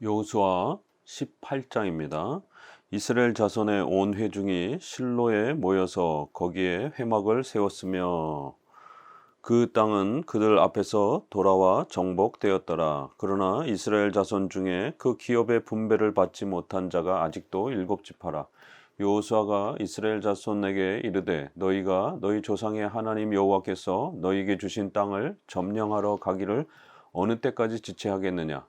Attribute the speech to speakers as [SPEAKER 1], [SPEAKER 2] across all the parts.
[SPEAKER 1] 여호수아 18장입니다. 이스라엘 자손의 온 회중이 실로에 모여서 거기에 회막을 세웠으며 그 땅은 그들 앞에서 돌아와 정복되었더라. 그러나 이스라엘 자손 중에 그 기업의 분배를 받지 못한 자가 아직도 7지파라. 여호수아가 이스라엘 자손에게 이르되 너희가 너희 조상의 하나님 여호와께서 너희에게 주신 땅을 점령하러 가기를 어느 때까지 지체하겠느냐.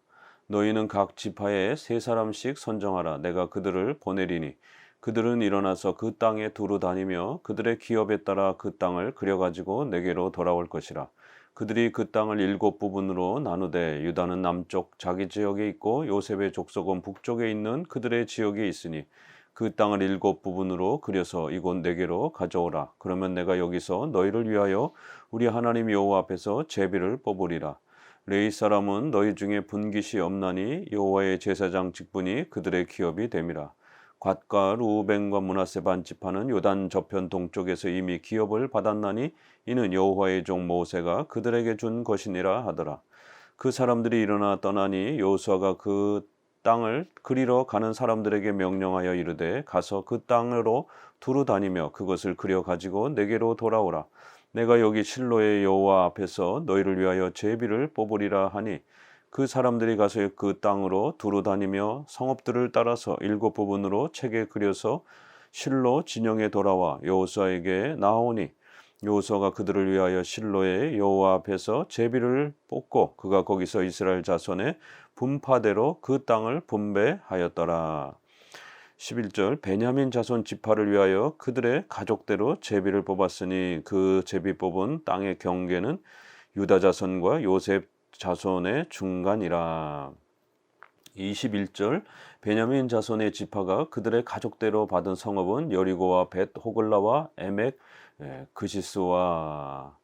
[SPEAKER 1] 너희는 각 지파에 3사람씩 선정하라. 내가 그들을 보내리니 그들은 일어나서 그 땅에 두루 다니며 그들의 기업에 따라 그 땅을 그려가지고 내게로 돌아올 것이라. 그들이 그 땅을 7부분으로 나누되 유다는 남쪽 자기 지역에 있고 요셉의 족속은 북쪽에 있는 그들의 지역에 있으니 그 땅을 7부분으로 그려서 이곳 내게로 가져오라. 그러면 내가 여기서 너희를 위하여 우리 하나님 여호와 앞에서 제비를 뽑으리라. 레위 사람은 너희 중에 분깃이 없나니 여호와의 제사장 직분이 그들의 기업이 됨이라. 갓과 루벤과 므낫세 반지파는 요단 저편 동쪽에서 이미 기업을 받았나니 이는 여호와의 종 모세가 그들에게 준 것이니라 하더라. 그 사람들이 일어나 떠나니 여호수아가 그 땅을 그리러 가는 사람들에게 명령하여 이르되 가서 그 땅으로 두루 다니며 그것을 그려 가지고 내게로 돌아오라. 내가 여기 실로의 여호와 앞에서 너희를 위하여 제비를 뽑으리라 하니 그 사람들이 가서 그 땅으로 두루 다니며 성읍들을 따라서 7부분으로 책에 그려서 실로 진영에 돌아와 여호수아에게 나아오니 여호수아가 그들을 위하여 실로의 여호와 앞에서 제비를 뽑고 그가 거기서 이스라엘 자손의 분파대로 그 땅을 분배하였더라. 11절 베냐민 자손 지파를 위하여 그들의 가족대로 제비를 뽑았으니 그 제비 뽑은 땅의 경계는 유다 자손과 요셉 자손의 중간이라. 21절 베냐민 자손의 지파가 그들의 가족대로 받은 성읍은 여리고와 벳 호글라와 에멕 그시스와.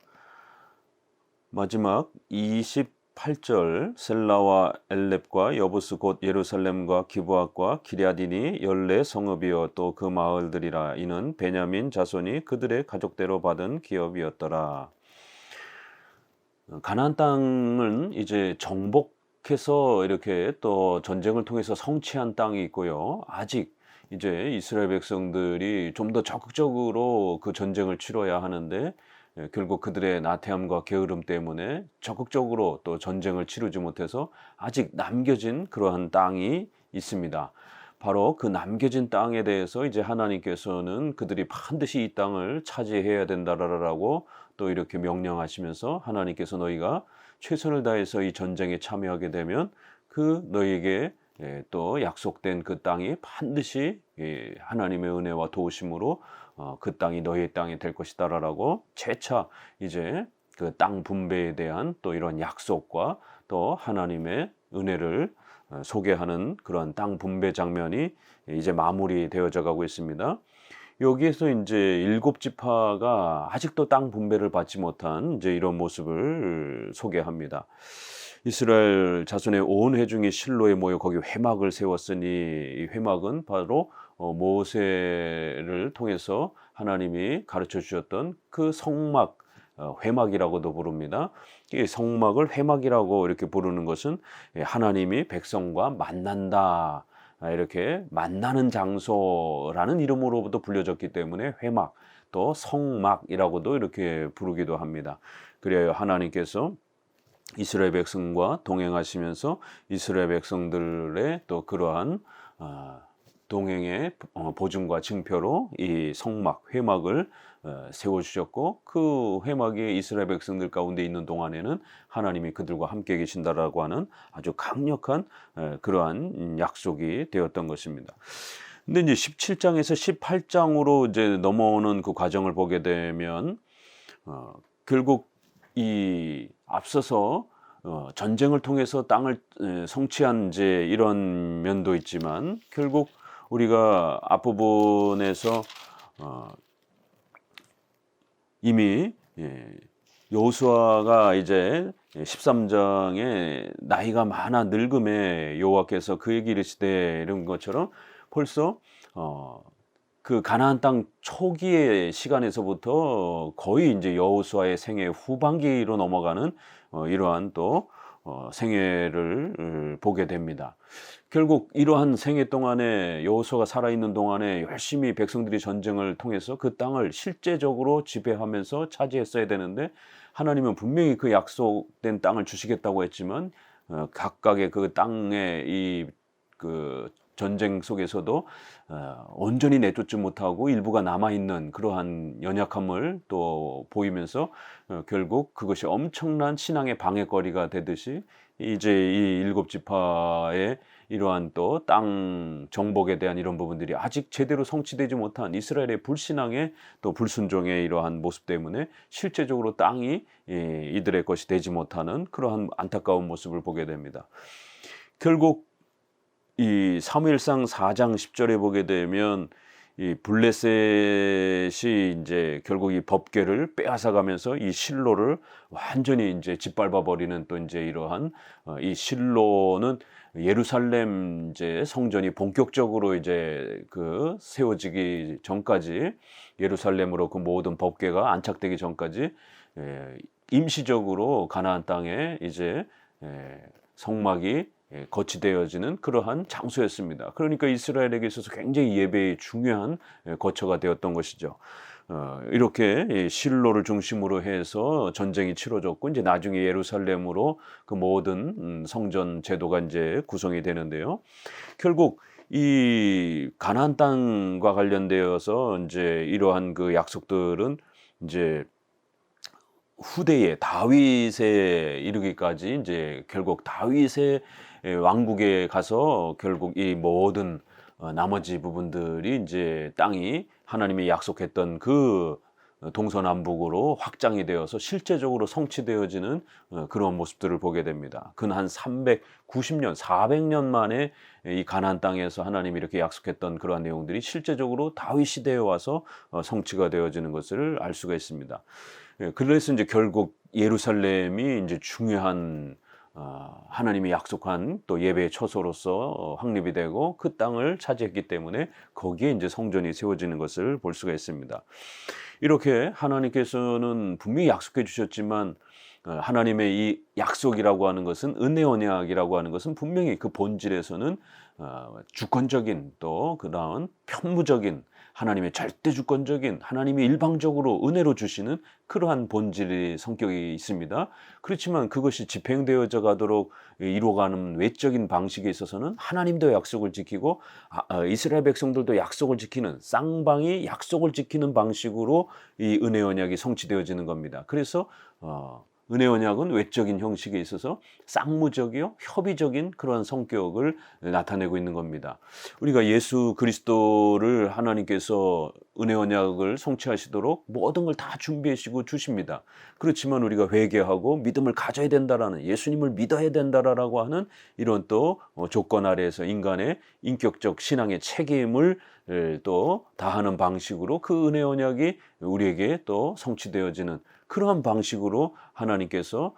[SPEAKER 1] 마지막 28절 셀라와 엘렙과 여부스 곧 예루살렘과 기브앗과 기럇이니 14성읍이요 또 그 마을들이라. 이는 베냐민 자손이 그들의 가족대로 받은 기업이었더라. 가나안 땅은 이제 정복해서 이렇게 또 전쟁을 통해서 성취한 땅이 있고요. 아직 이제 이스라엘 백성들이 좀 더 적극적으로 그 전쟁을 치러야 하는데 결국 그들의 나태함과 게으름 때문에 적극적으로 또 전쟁을 치르지 못해서 아직 남겨진 그러한 땅이 있습니다. 바로 그 남겨진 땅에 대해서 이제 하나님께서는 그들이 반드시 이 땅을 차지해야 된다라고 또 이렇게 명령하시면서 하나님께서 너희가 최선을 다해서 이 전쟁에 참여하게 되면 그 너희에게 또 약속된 그 땅이 반드시 하나님의 은혜와 도우심으로 그 땅이 너희의 땅이 될 것이다라고 재차 이제 그 땅 분배에 대한 또 이런 약속과 또 하나님의 은혜를 소개하는 그런 땅 분배 장면이 이제 마무리되어져 가고 있습니다. 여기에서 이제 7지파가 아직도 땅 분배를 받지 못한 이제 이런 모습을 소개합니다. 이스라엘 자손의 온 회중이 실로에 모여 거기 회막을 세웠으니 이 회막은 바로 모세를 통해서 하나님이 가르쳐 주셨던 그 성막, 회막이라고도 부릅니다. 이 성막을 회막이라고 이렇게 부르는 것은 하나님이 백성과 만난다, 이렇게 만나는 장소라는 이름으로부터 불려졌기 때문에 회막, 또 성막이라고도 이렇게 부르기도 합니다. 그래야 하나님께서 이스라엘 백성과 동행하시면서 이스라엘 백성들의 또 그러한 동행의 보증과 증표로 이 성막, 회막을 세워주셨고 그 회막이 이스라엘 백성들 가운데 있는 동안에는 하나님이 그들과 함께 계신다라고 하는 아주 강력한 그러한 약속이 되었던 것입니다. 근데 이제 17장에서 18장으로 이제 넘어오는 그 과정을 보게 되면 결국 이 앞서서 전쟁을 통해서 땅을 성취한 이제 이런 면도 있지만 결국 우리가 앞부분에서 이미 여호수아가 이제 13장에 나이가 많아 늙음에 여호와께서 그에게 이르시되 이런 것처럼 벌써 그 가나안 땅 초기의 시간에서부터 거의 이제 여호수아의 생애 후반기로 넘어가는 이러한 또 생애를 보게 됩니다. 결국 이러한 생애 동안에 여호수아가 살아있는 동안에 열심히 백성들이 전쟁을 통해서 그 땅을 실제적으로 지배하면서 차지했어야 되는데 하나님은 분명히 그 약속된 땅을 주시겠다고 했지만 각각의 그 땅의 그 전쟁 속에서도 온전히 내쫓지 못하고 일부가 남아있는 그러한 연약함을 또 보이면서 결국 그것이 엄청난 신앙의 방해거리가 되듯이 이제 이 일곱 지파의 이러한 또 땅 정복에 대한 이런 부분들이 아직 제대로 성취되지 못한 이스라엘의 불신앙의 또 불순종의 이러한 모습 때문에 실제적으로 땅이 이들의 것이 되지 못하는 그러한 안타까운 모습을 보게 됩니다. 결국 이 사무엘상 4장 10절에 보게 되면 이 블레셋이 이제 결국 이 법궤를 빼앗아 가면서 이 실로를 완전히 이제 짓밟아 버리는 또 이제 이러한 이 실로는 예루살렘 이제 성전이 본격적으로 이제 그 세워지기 전까지 예루살렘으로 그 모든 법궤가 안착되기 전까지 임시적으로 가나안 땅에 이제 성막이 거치되어지는 그러한 장소였습니다. 그러니까 이스라엘에게 있어서 굉장히 예배의 중요한 거처가 되었던 것이죠. 이렇게 실로를 중심으로 해서 전쟁이 치러졌고 이제 나중에 예루살렘으로 그 모든 성전 제도가 이제 구성이 되는데요. 결국 이 가나안 땅과 관련되어서 이제 이러한 그 약속들은 이제 후대에 다윗에 이르기까지 이제 결국 다윗의 왕국에 가서 결국 이 모든 나머지 부분들이 이제 땅이 하나님이 약속했던 그 동서남북으로 확장이 되어서 실제적으로 성취되어지는 그런 모습들을 보게 됩니다. 근 한 390년, 400년 만에 이 가나안 땅에서 하나님이 이렇게 약속했던 그러한 내용들이 실제적으로 다윗 시대에 와서 성취가 되어지는 것을 알 수가 있습니다. 그래서 이제 결국 예루살렘이 이제 중요한 하나님이 약속한 또 예배의 처소로서 확립이 되고 그 땅을 차지했기 때문에 거기에 이제 성전이 세워지는 것을 볼 수가 있습니다. 이렇게 하나님께서는 분명히 약속해 주셨지만 하나님의 이 약속이라고 하는 것은 은혜 언약이라고 하는 것은 분명히 그 본질에서는 주권적인 또 그다음 편무적인 하나님의 절대 주권적인 하나님이 일방적으로 은혜로 주시는 그러한 본질의 성격이 있습니다. 그렇지만 그것이 집행되어져 가도록 이루어가는 외적인 방식에 있어서는 하나님도 약속을 지키고 이스라엘 백성들도 약속을 지키는 쌍방이 약속을 지키는 방식으로 이 은혜 언약이 성취되어지는 겁니다. 그래서 은혜 언약은 외적인 형식에 있어서 쌍무적이요 협의적인 그런 성격을 나타내고 있는 겁니다. 우리가 예수 그리스도를 하나님께서 은혜 언약을 성취하시도록 모든 걸 다 준비하시고 주십니다. 그렇지만 우리가 회개하고 믿음을 가져야 된다라는 예수님을 믿어야 된다라고 하는 이런 또 조건 아래에서 인간의 인격적 신앙의 책임을 또 다하는 방식으로 그 은혜 언약이 우리에게 또 성취되어지는 그러한 방식으로 하나님께서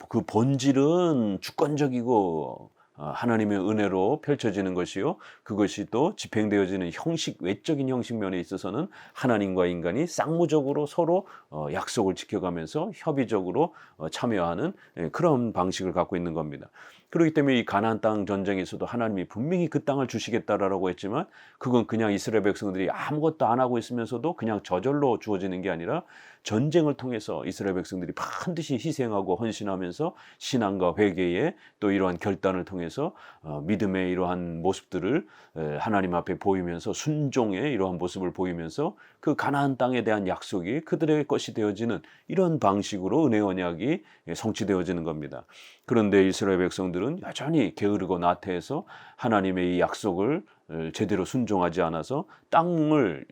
[SPEAKER 1] 그 본질은 주권적이고 하나님의 은혜로 펼쳐지는 것이요. 그것이 또 집행되어지는 형식, 외적인 형식 면에 있어서는 하나님과 인간이 쌍무적으로 서로 약속을 지켜가면서 협의적으로 참여하는 그런 방식을 갖고 있는 겁니다. 그렇기 때문에 이 가나안 땅 전쟁에서도 하나님이 분명히 그 땅을 주시겠다라고 했지만 그건 그냥 이스라엘 백성들이 아무것도 안 하고 있으면서도 그냥 저절로 주어지는 게 아니라 전쟁을 통해서 이스라엘 백성들이 반드시 희생하고 헌신하면서 신앙과 회개의 또 이러한 결단을 통해서 믿음의 이러한 모습들을 하나님 앞에 보이면서 순종의 이러한 모습을 보이면서 그 가나안 땅에 대한 약속이 그들의 것이 되어지는 이런 방식으로 은혜 언약이 성취되어지는 겁니다. 그런데 이스라엘 백성들은 여전히 게으르고 나태해서 하나님의 이 약속을 제대로 순종하지 않아서 땅을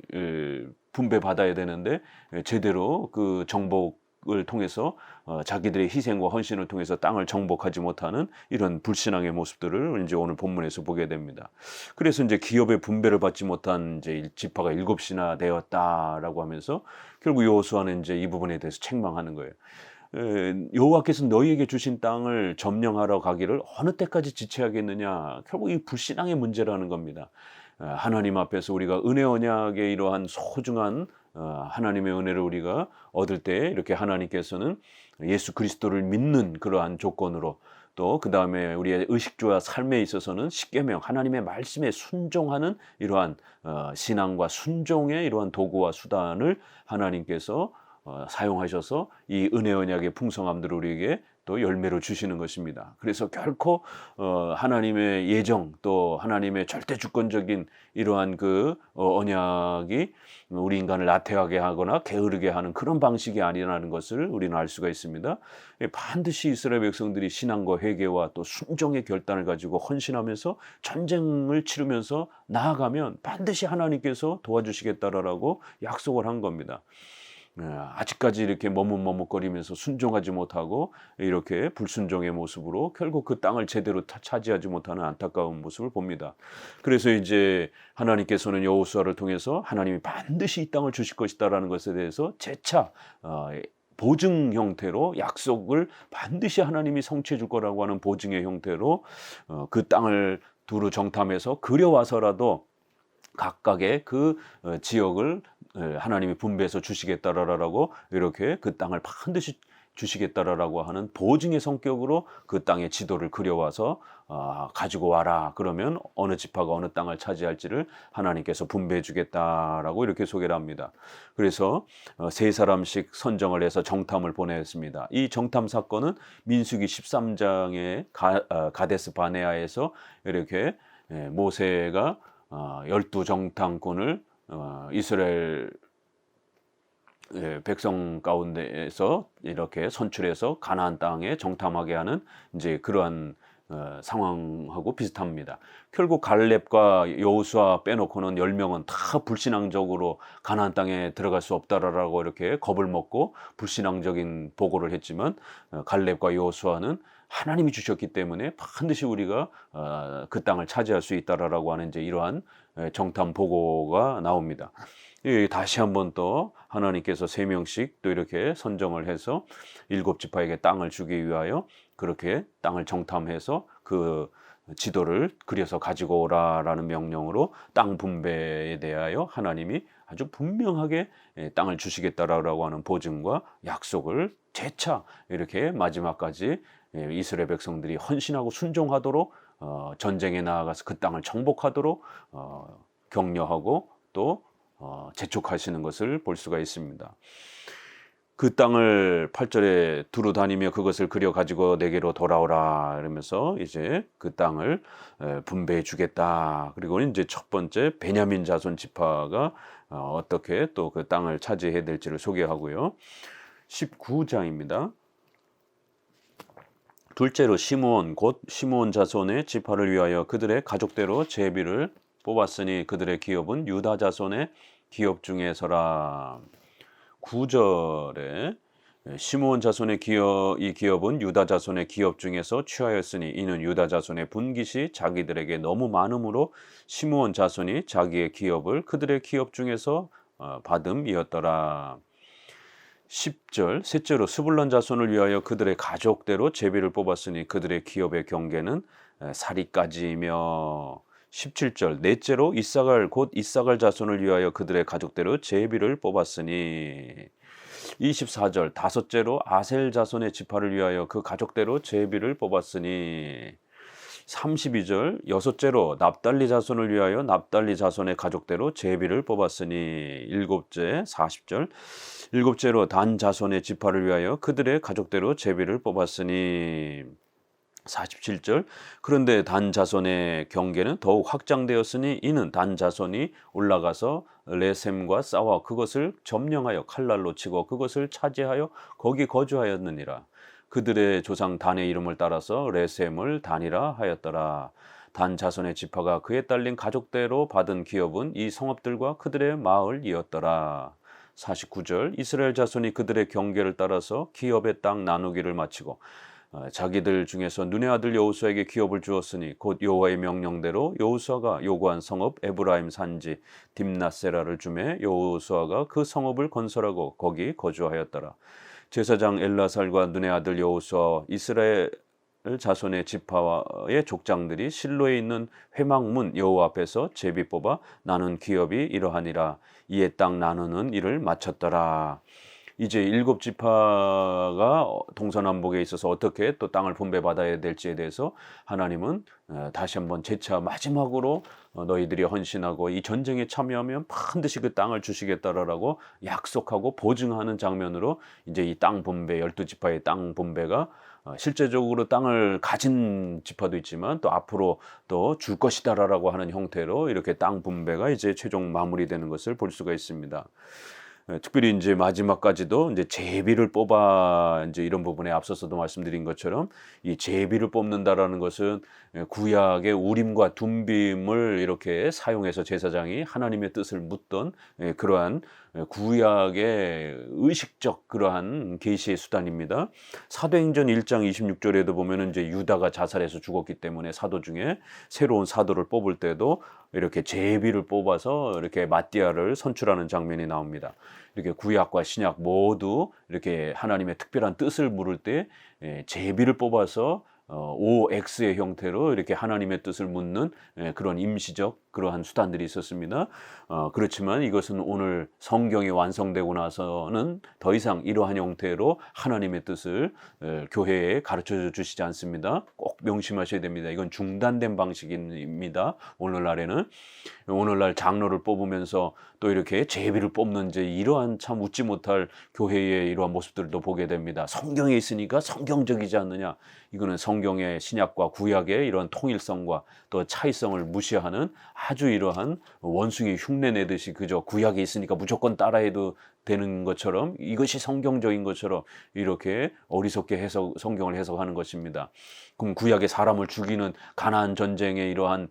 [SPEAKER 1] 분배받아야 되는데 제대로 그 정복을 통해서 자기들의 희생과 헌신을 통해서 땅을 정복하지 못하는 이런 불신앙의 모습들을 이제 오늘 본문에서 보게 됩니다. 그래서 이제 기업의 분배를 받지 못한 이제 지파가 7이나 되었다라고 하면서 결국 여호수아는 이제 이 부분에 대해서 책망하는 거예요. 여호와께서 너희에게 주신 땅을 점령하러 가기를 어느 때까지 지체하겠느냐. 결국 이 불신앙의 문제라는 겁니다. 하나님 앞에서 우리가 은혜 언약의 이러한 소중한 하나님의 은혜를 우리가 얻을 때 이렇게 하나님께서는 예수 그리스도를 믿는 그러한 조건으로 또 그다음에 우리의 의식주와 삶에 있어서는 십계명 하나님의 말씀에 순종하는 이러한 신앙과 순종의 이러한 도구와 수단을 하나님께서 사용하셔서 이 은혜 언약의 풍성함들을 우리에게 또 열매로 주시는 것입니다. 그래서 결코 하나님의 예정 또 하나님의 절대 주권적인 이러한 그 언약이 우리 인간을 나태하게 하거나 게으르게 하는 그런 방식이 아니라는 것을 우리는 알 수가 있습니다. 반드시 이스라엘 백성들이 신앙과 회개와 또 순종의 결단을 가지고 헌신하면서 전쟁을 치르면서 나아가면 반드시 하나님께서 도와주시겠다라고 약속을 한 겁니다. 아직까지 이렇게 머뭇머뭇거리면서 순종하지 못하고 이렇게 불순종의 모습으로 결국 그 땅을 제대로 차지하지 못하는 안타까운 모습을 봅니다. 그래서 이제 하나님께서는 여호수아를 통해서 하나님이 반드시 이 땅을 주실 것이다라는 것에 대해서 재차 보증 형태로 약속을 반드시 하나님이 성취해 줄 거라고 하는 보증의 형태로 그 땅을 두루 정탐해서 그려와서라도 각각의 그 지역을 하나님이 분배해서 주시겠다라고 이렇게 그 땅을 반드시 주시겠다라고 하는 보증의 성격으로 그 땅의 지도를 그려와서 가지고 와라. 그러면 어느 지파가 어느 땅을 차지할지를 하나님께서 분배해 주겠다라고 이렇게 소개를 합니다. 그래서 세 사람씩 선정을 해서 정탐을 보냈습니다. 이 정탐 사건은 민수기 13장의 가데스 바네아에서 이렇게 모세가 12정탐꾼을 이스라엘 백성 가운데에서 이렇게 선출해서 가나안 땅에 정탐하게 하는 이제 그러한 상황하고 비슷합니다. 결국 갈렙과 여호수아 빼놓고는 10명은 다 불신앙적으로 가나안 땅에 들어갈 수 없다라고 이렇게 겁을 먹고 불신앙적인 보고를 했지만 갈렙과 여호수아는 하나님이 주셨기 때문에 반드시 우리가 그 땅을 차지할 수 있다라고 하는 이제 이러한 정탐 보고가 나옵니다. 다시 한번 또 하나님께서 3명씩 또 이렇게 선정을 해서 7지파에게 땅을 주기 위하여 그렇게 땅을 정탐해서 그 지도를 그려서 가지고 오라라는 명령으로 땅 분배에 대하여 하나님이 아주 분명하게 땅을 주시겠다라고 하는 보증과 약속을 재차 이렇게 마지막까지 이스라엘 백성들이 헌신하고 순종하도록 전쟁에 나아가서 그 땅을 정복하도록 격려하고 또 재촉하시는 것을 볼 수가 있습니다. 그 땅을 8절에 두루 다니며 그것을 그려 가지고 내게로 돌아오라 이러면서 이제 그 땅을 분배해 주겠다. 그리고 이제 첫 번째 베냐민 자손 지파가 어떻게 또 그 땅을 차지해야 될지를 소개하고요. 19장입니다. 둘째로 시므온 곧 시므온 자손의 지파를 위하여 그들의 가족대로 제비를 뽑았으니 그들의 기업은 유다 자손의 기업 중에서라. 9절에 시므온 자손의 이 기업은 유다 자손의 기업 중에서 취하였으니 이는 유다 자손의 분깃이 자기들에게 너무 많음으로 시므온 자손이 자기의 기업을 그들의 기업 중에서 받음이었더라. 10절 셋째로 스불론 자손을 위하여 그들의 가족대로 제비를 뽑았으니 그들의 기업의 경계는 사리까지이며 17절 넷째로 이사갈 곧 이사갈 자손을 위하여 그들의 가족대로 제비를 뽑았으니 24절 다섯째로 아셀 자손의 지파를 위하여 그 가족대로 제비를 뽑았으니 32절 여섯째로 납달리 자손을 위하여 납달리 자손의 가족대로 제비를 뽑았으니 일곱째 40절 일곱째로 단 자손의 지파를 위하여 그들의 가족대로 제비를 뽑았으니 47절 그런데 단 자손의 경계는 더욱 확장되었으니 이는 단 자손이 올라가서 레셈과 싸워 그것을 점령하여 칼날로 치고 그것을 차지하여 거기 거주하였느니라. 그들의 조상 단의 이름을 따라서 레셈을 단이라 하였더라. 단 자손의 지파가 그에 딸린 가족대로 받은 기업은 이 성읍들과 그들의 마을이었더라. 49절 이스라엘 자손이 그들의 경계를 따라서 기업의 땅 나누기를 마치고 자기들 중에서 눈의 아들 여호수아에게 기업을 주었으니 곧 여호와의 명령대로 여호수아가 요구한 성읍 에브라임 산지 딥나세라를 주매 여호수아가 그 성읍을 건설하고 거기 거주하였더라. 제사장 엘라살과 눈의 아들 여호수아 이스라엘 자손의 지파의 족장들이 실로에 있는 회막문 여호와 앞에서 제비 뽑아 나눈 기업이 이러하니라. 이에 땅 나누는 일을 마쳤더라. 이제 일곱 지파가 동서남북에 있어서 어떻게 또 땅을 분배받아야 될지에 대해서 하나님은 다시 한번 재차 마지막으로 너희들이 헌신하고 이 전쟁에 참여하면 반드시 그 땅을 주시겠다라고 약속하고 보증하는 장면으로 이제 이 땅 분배, 12지파의 땅 분배가 실제적으로 땅을 가진 지파도 있지만 또 앞으로 또 줄 것이다라고 하는 형태로 이렇게 땅 분배가 이제 최종 마무리되는 것을 볼 수가 있습니다. 특별히 이제 마지막까지도 이제 제비를 뽑아 이제 이런 부분에 앞서서도 말씀드린 것처럼 이 제비를 뽑는다라는 것은 구약의 우림과 둠빔을 이렇게 사용해서 제사장이 하나님의 뜻을 묻던 그러한 구약의 의식적 그러한 계시의 수단입니다. 사도행전 1장 26절에도 보면은 이제 유다가 자살해서 죽었기 때문에 사도 중에 새로운 사도를 뽑을 때도 이렇게 제비를 뽑아서 이렇게 마띠아를 선출하는 장면이 나옵니다. 이렇게 구약과 신약 모두 이렇게 하나님의 특별한 뜻을 물을 때 제비를 뽑아서 OX의 형태로 이렇게 하나님의 뜻을 묻는 그런 임시적 그러한 수단들이 있었습니다. 그렇지만 이것은 오늘 성경이 완성되고 나서는 더 이상 이러한 형태로 하나님의 뜻을 교회에 가르쳐 주시지 않습니다. 꼭 명심하셔야 됩니다. 이건 중단된 방식입니다. 오늘날 장로를 뽑으면서 또 이렇게 제비를 뽑는지 이러한 참 웃지 못할 교회의 이러한 모습들도 보게 됩니다. 성경에 있으니까 성경적이지 않느냐. 이거는 성경의 신약과 구약의 이런 통일성과 또 차이성을 무시하는 아주 이러한 원숭이 흉내 내듯이 그저 구약에 있으니까 무조건 따라해도 되는 것처럼 이것이 성경적인 것처럼 이렇게 어리석게 성경을 해석하는 것입니다. 그럼 구약의 사람을 죽이는 가나안 전쟁의 이러한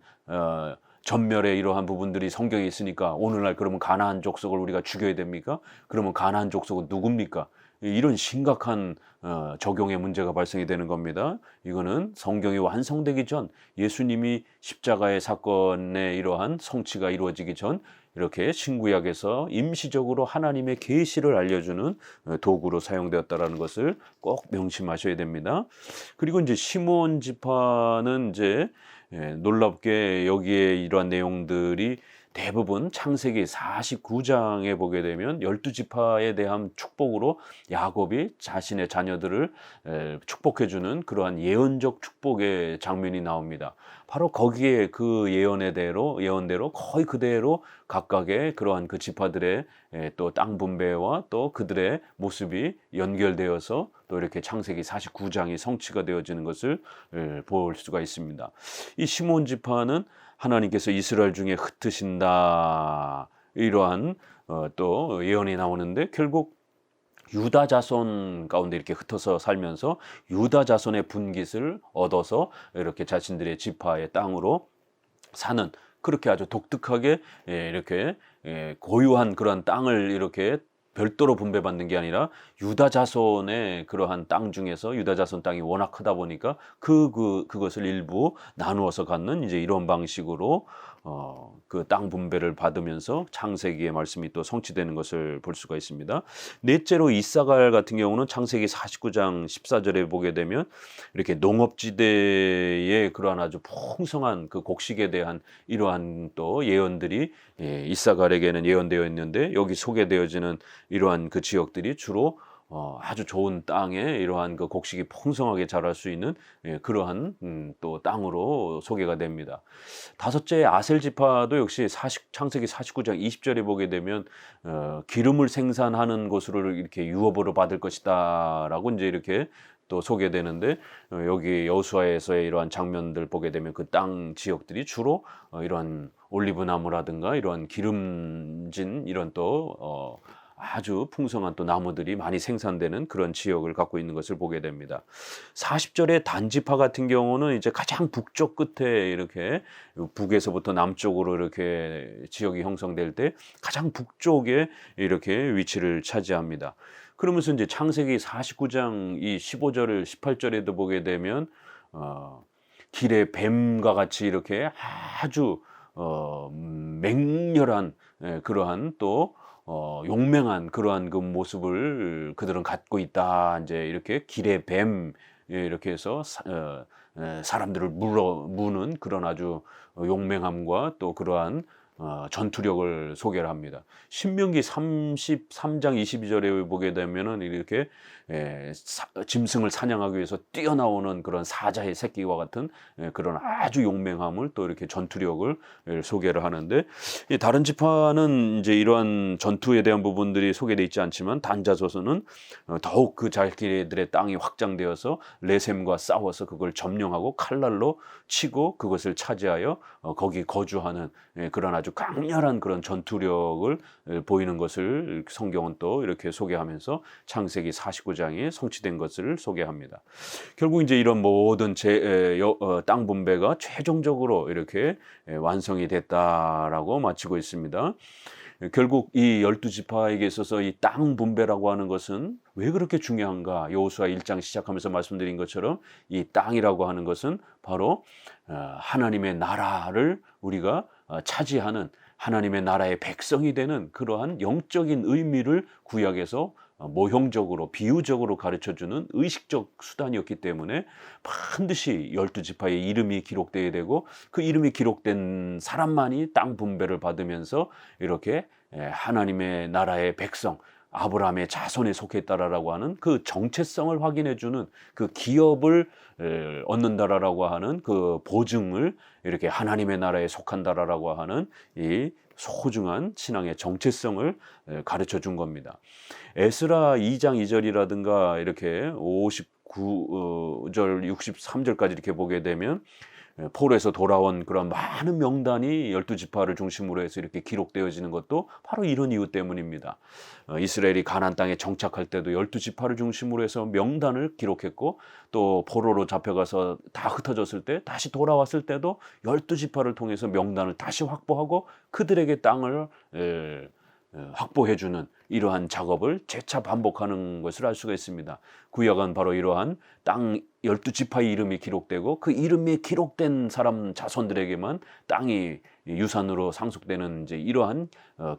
[SPEAKER 1] 전멸의 이러한 부분들이 성경에 있으니까 오늘날 그러면 가나안 족속을 우리가 죽여야 됩니까? 그러면 가나안 족속은 누굽니까? 이런 심각한 적용의 문제가 발생이 되는 겁니다. 이거는 성경이 완성되기 전 예수님이 십자가의 사건의 이러한 성취가 이루어지기 전 이렇게 신구약에서 임시적으로 하나님의 계시를 알려주는 도구로 사용되었다라는 것을 꼭 명심하셔야 됩니다. 그리고 이제 시므온 지파는 이제 놀랍게 여기에 이러한 내용들이 대부분 창세기 49장에 보게 되면 12지파에 대한 축복으로 야곱이 자신의 자녀들을 축복해주는 그러한 예언적 축복의 장면이 나옵니다. 바로 거기에 그 예언대로 거의 그대로 각각의 그러한 그 지파들의 또 땅 분배와 또 그들의 모습이 연결되어서 또 이렇게 창세기 49장이 성취가 되어지는 것을 볼 수가 있습니다. 이 시므온 지파는 하나님께서 이스라엘 중에 흩으신다 이러한 또 예언이 나오는데 결국 유다 자손 가운데 이렇게 흩어서 살면서 유다 자손의 분깃을 얻어서 이렇게 자신들의 지파의 땅으로 사는 그렇게 아주 독특하게 이렇게 고유한 그러한 땅을 이렇게 별도로 분배받는 게 아니라 유다 자손의 그러한 땅 중에서 유다 자손 땅이 워낙 크다 보니까 그것을 일부 나누어서 갖는 이제 이런 방식으로 그 땅 분배를 받으면서 창세기의 말씀이 또 성취되는 것을 볼 수가 있습니다. 넷째로 이사갈 같은 경우는 창세기 49장 14절에 보게 되면 이렇게 농업지대의 그러한 아주 풍성한 그 곡식에 대한 이러한 또 예언들이 이사갈에게는 예언되어 있는데 여기 소개되어지는 이러한 그 지역들이 주로 아주 좋은 땅에 이러한 그 곡식이 풍성하게 자랄 수 있는 그러한 또 땅으로 소개가 됩니다. 다섯째 아셀 지파도 역시 창세기 49장 20절에 보게 되면 기름을 생산하는 곳으로 이렇게 유업으로 받을 것이다라고 이제 이렇게 또 소개되는데 여기 여호수아에서의 이러한 장면들 보게 되면 그 땅 지역들이 주로 이러한 올리브 나무라든가 이러한 기름진 이런 또 아주 풍성한 또 나무들이 많이 생산되는 그런 지역을 갖고 있는 것을 보게 됩니다. 40절의 단지파 같은 경우는 이제 가장 북쪽 끝에 이렇게 북에서부터 남쪽으로 이렇게 지역이 형성될 때 가장 북쪽에 이렇게 위치를 차지합니다. 그러면서 이제 창세기 49장 이 15절, 18절에도 보게 되면 길의 뱀과 같이 이렇게 아주 맹렬한 그러한 또 용맹한 그러한 그 모습을 그들은 갖고 있다. 이제 이렇게 길의 뱀 이렇게 해서 사람들을 무는 그런 아주 용맹함과 또 그러한 전투력을 소개를 합니다. 신명기 33장 22절에 보게 되면은 이렇게 짐승을 사냥하기 위해서 뛰어나오는 그런 사자의 새끼와 같은 그런 아주 용맹함을 또 이렇게 전투력을 소개를 하는데, 이 다른 지파는 이제 이러한 전투에 대한 부분들이 소개되어 있지 않지만 단자서서는 더욱 그 자기들의 땅이 확장되어서 레셈과 싸워서 그걸 점령하고 칼날로 치고 그것을 차지하여 거기 거주하는 그런 아주 강렬한 그런 전투력을 보이는 것을 성경은 또 이렇게 소개하면서 창세기 49장에 성취된 것을 소개합니다. 결국 이제 이런 모든 땅 분배가 최종적으로 이렇게 완성이 됐다라고 마치고 있습니다. 결국 이 12지파에게 있어서 이 땅 분배라고 하는 것은 왜 그렇게 중요한가? 여호수아 1장 시작하면서 말씀드린 것처럼 이 땅이라고 하는 것은 바로 하나님의 나라를 우리가 차지하는 하나님의 나라의 백성이 되는 그러한 영적인 의미를 구약에서 모형적으로 비유적으로 가르쳐주는 의식적 수단이었기 때문에 반드시 12지파의 이름이 기록되어야 되고, 그 이름이 기록된 사람만이 땅 분배를 받으면서 이렇게 하나님의 나라의 백성, 아브라함의 자손에 속했다라고 하는 그 정체성을 확인해주는 그 기업을 얻는다라고 하는 그 보증을, 이렇게 하나님의 나라에 속한다라고 하는 이 소중한 신앙의 정체성을 가르쳐 준 겁니다. 에스라 2장 2절이라든가 이렇게 59절 63절까지 이렇게 보게 되면 포로에서 돌아온 그런 많은 명단이 12지파를 중심으로 해서 이렇게 기록되어지는 것도 바로 이런 이유 때문입니다. 이스라엘이 가나안 땅에 정착할 때도 12지파를 중심으로 해서 명단을 기록했고, 또 포로로 잡혀가서 다 흩어졌을 때 다시 돌아왔을 때도 12지파를 통해서 명단을 다시 확보하고 그들에게 땅을 확보해주는 이러한 작업을 재차 반복하는 것을 알 수가 있습니다. 구약은 바로 이러한 땅 12지파의 이름이 기록되고 그 이름이 기록된 사람 자손들에게만 땅이 유산으로 상속되는 이제 이러한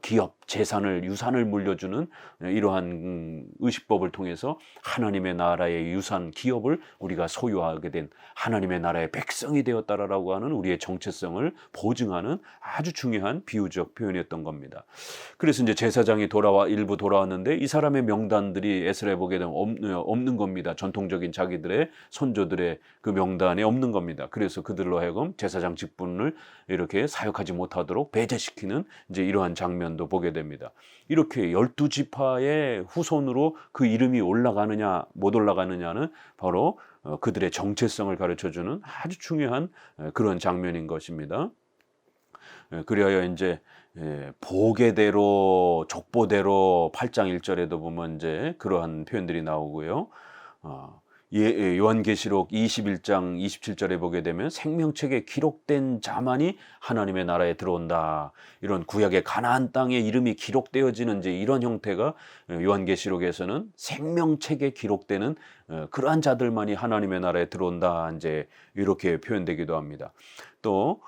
[SPEAKER 1] 기업, 재산을, 유산을 물려주는 이러한 의식법을 통해서 하나님의 나라의 유산, 기업을 우리가 소유하게 된 하나님의 나라의 백성이 되었다라고 하는 우리의 정체성을 보증하는 아주 중요한 비유적 표현이었던 겁니다. 그래서 이제 제사장이 일부 돌아왔는데 이 사람의 명단들이 에스라에 보게 되면 없는 겁니다. 전통적인 자기들의 선조들의 그 명단에 없는 겁니다. 그래서 그들로 하여금 제사장 직분을 이렇게 사역하지 못하도록 배제시키는 이제 이러한 장면도 보게 됩니다. 이렇게 12지파의 후손으로 그 이름이 올라가느냐 못 올라가느냐는 바로 그들의 정체성을 가르쳐주는 아주 중요한 그런 장면인 것입니다. 그리하여 이제 보게대로 족보대로 8장 1절에도 보면 이제 그러한 표현들이 나오고요. 요한계시록 21장 27절에 보게 되면 생명책에 기록된 자만이 하나님의 나라에 들어온다. 이런 구약의 가나안 땅의 이름이 기록되어지는 이제 이런 형태가 요한계시록에서는 생명책에 기록되는 그러한 자들만이 하나님의 나라에 들어온다. 이제 이렇게 표현되기도 합니다. 또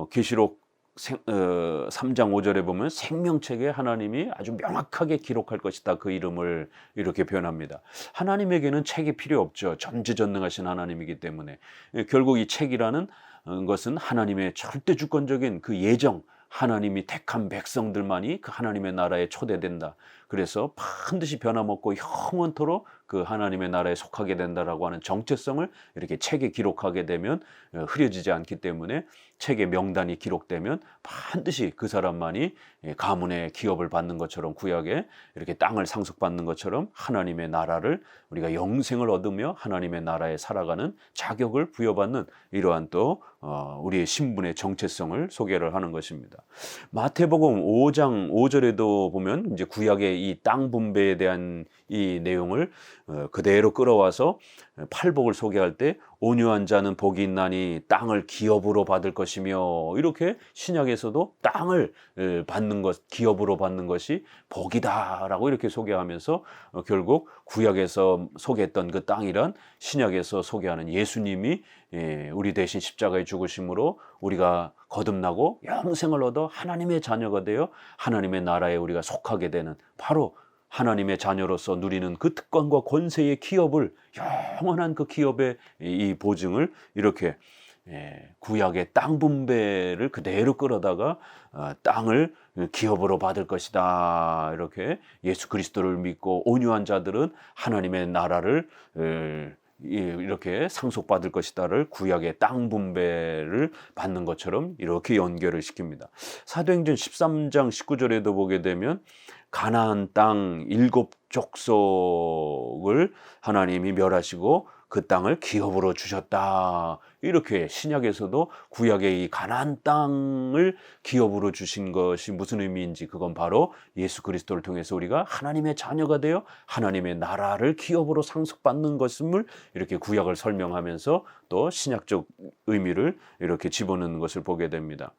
[SPEAKER 1] 계시록 3장 5절에 보면 생명책에 하나님이 아주 명확하게 기록할 것이다. 그 이름을 이렇게 표현합니다. 하나님에게는 책이 필요 없죠. 전지전능하신 하나님이기 때문에. 결국 이 책이라는 것은 하나님의 절대 주권적인 그 예정, 하나님이 택한 백성들만이 그 하나님의 나라에 초대된다. 그래서 반드시 변함없고 영원토록 그 하나님의 나라에 속하게 된다라고 하는 정체성을 이렇게 책에 기록하게 되면 흐려지지 않기 때문에, 책의 명단이 기록되면 반드시 그 사람만이 가문의 기업을 받는 것처럼, 구약에 이렇게 땅을 상속받는 것처럼 하나님의 나라를, 우리가 영생을 얻으며 하나님의 나라에 살아가는 자격을 부여받는 이러한 또 우리의 신분의 정체성을 소개를 하는 것입니다. 마태복음 5장 5절에도 보면 이제 구약의 이 땅 분배에 대한 이 내용을 그대로 끌어와서 팔복을 소개할 때, 온유한 자는 복이 있나니 땅을 기업으로 받을 것이며, 이렇게 신약에서도 땅을 받는 것, 기업으로 받는 것이 복이다라고 이렇게 소개하면서 결국 구약에서 소개했던 그 땅이란 신약에서 소개하는 예수님이 우리 대신 십자가에 죽으심으로 우리가 거듭나고 영생을 얻어 하나님의 자녀가 되어 하나님의 나라에 우리가 속하게 되는, 바로 하나님의 자녀로서 누리는 그 특권과 권세의 기업을, 영원한 그 기업의 이 보증을 이렇게 구약의 땅 분배를 그대로 끌어다가 땅을 기업으로 받을 것이다. 이렇게 예수 그리스도를 믿고 온유한 자들은 하나님의 나라를 이렇게 상속받을 것이다를 구약의 땅 분배를 받는 것처럼 이렇게 연결을 시킵니다. 사도행전 13장 19절에도 보게 되면 가나안 땅 7족속을 하나님이 멸하시고 그 땅을 기업으로 주셨다. 이렇게 신약에서도 구약의 이 가나안 땅을 기업으로 주신 것이 무슨 의미인지, 그건 바로 예수 그리스도를 통해서 우리가 하나님의 자녀가 되어 하나님의 나라를 기업으로 상속받는 것임을 이렇게 구약을 설명하면서 또 신약적 의미를 이렇게 집어넣는 것을 보게 됩니다.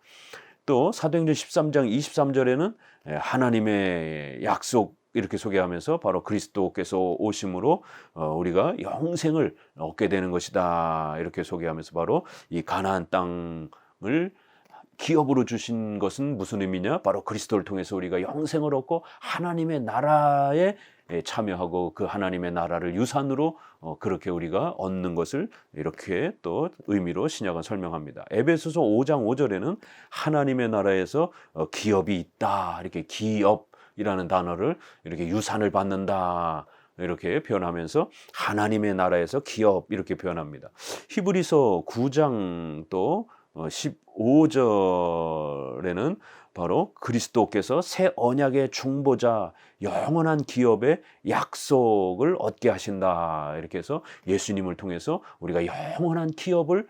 [SPEAKER 1] 또 사도행전 13장 23절에는 하나님의 약속 이렇게 소개하면서 바로 그리스도께서 오심으로 우리가 영생을 얻게 되는 것이다. 이렇게 소개하면서 바로 이 가나안 땅을 기업으로 주신 것은 무슨 의미냐? 바로 그리스도를 통해서 우리가 영생을 얻고 하나님의 나라에 참여하고 그 하나님의 나라를 유산으로 그렇게 우리가 얻는 것을 이렇게 또 의미로 신약은 설명합니다. 에베소서 5장 5절에는 하나님의 나라에서 기업이 있다. 이렇게 기업이라는 단어를 이렇게 유산을 받는다. 이렇게 표현하면서 하나님의 나라에서 기업 이렇게 표현합니다. 히브리서 9장 또 15절에는 바로 그리스도께서 새 언약의 중보자 영원한 기업의 약속을 얻게 하신다. 이렇게 해서 예수님을 통해서 우리가 영원한 기업을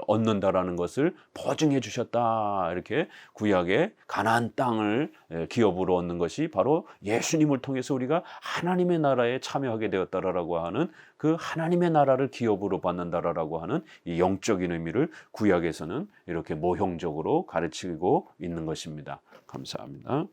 [SPEAKER 1] 얻는다라는 것을 보증해 주셨다. 이렇게 구약의 가나안 땅을 기업으로 얻는 것이 바로 예수님을 통해서 우리가 하나님의 나라에 참여하게 되었다라고 하는 그 하나님의 나라를 기업으로 받는다라고 하는 이 영적인 의미를 구약에서는 이렇게 모형적으로 가르치고 있는 것입니다. 감사합니다.